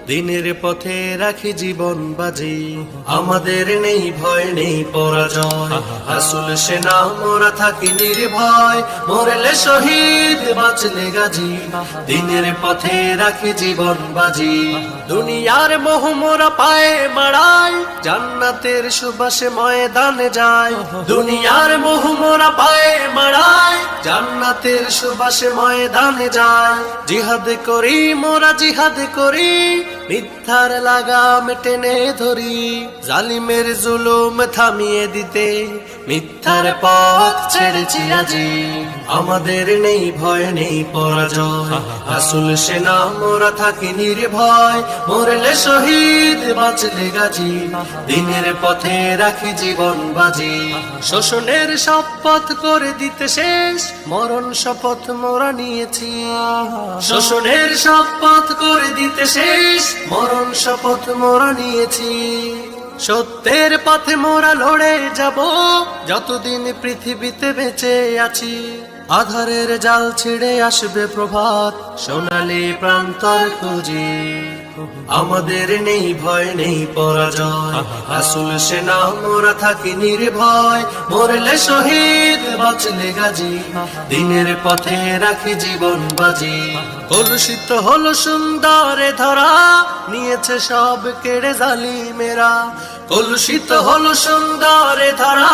দিনের পথে রাখি জীবন বাজি। আমাদের নেই ভয় নেই পরাজয়, রাসূল সেনা মোরা থাকি নির্ভয়। মরলে শহীদ বাঁচলে গাজী, দিনের পথে রাখি জীবন বাজি। দুনিয়ার মোহ মোরা পায়ে মাড়াই, জান্নাতের সুবাসে ময়দানে যায়। দুনিয়ার মোহ মোরা পায়ে মাড়াই, জান্নাতের সুবাসে ময়দানে যায়। জিহাদ করি মোরা জিহাদ করি, মিথ্যার লাগাম টেনে ধরি। জালিমের জুলুম থামিয়ে দিতে মিথ্যার পথ ছেড়েছি আজি। আমাদের নেই ভয় নেই পরাজয়, রাসূল সেনা মোরা থাকি নির্ভয়। মরলে শহীদ বাঁচলে গাজী, দিনের পথে রাখি জীবন বাজি। শোষণের শপথ করে দিতে শেষ, মরণ শপথ মোরা নিয়েছি। শোষণের শপথ করে দিতে শেষ, মরণ শপথ মোরা নিয়েছি। সত্যের পথে মোরা লড়ে যাব, যতদিন পৃথিবীতে বেঁচে আছি। আধারের জাল ছিঁড়ে আসবে প্রভাত, সোনালী প্রান্তর খুঁজি। আমাদের নেই ভয় নেই পরাজয়, রাসূল সেনা মোরা থাকি নির্ভয়। মরলে শহীদ বাঁচলে গাজী, দিনের পথে রাখি জীবন বাজি। কলুষিত হলো সুন্দরে ধরা, নিয়েছে সব কেড়ে জালিমেরা। কলুষিত হলো সুন্দরে ধরা,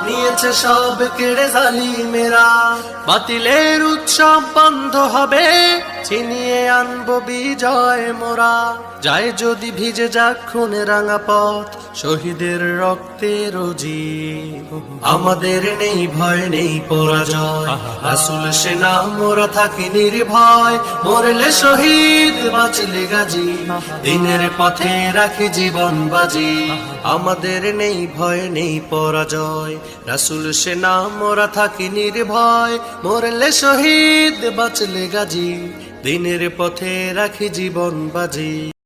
নিয়েছে সব কেড়ে জালিমেরা। বাতিলের উৎসব বন্ধ হবে, ছিনিয়ে আনবো বিজয় মোরা। যায় যদি ভিজে যাক খুনে রাঙা পথ, শহীদের রক্তে রোজি। আমাদের নেই ভয় নেই পরাজয়, রাসূল সেনা মোরা থাকি নির্ভয়। মরলে শহীদ বাঁচলে গাজী, দিনের পথে রাখি জীবন বাজি। আমাদের নেই ভয় নেই পরাজয়, রাসূল সেনা মোরা থাকি নির্ভয়। মরলে শহীদ বাঁচলে গাজী, দিনের পথে রাখি জীবন বাজি।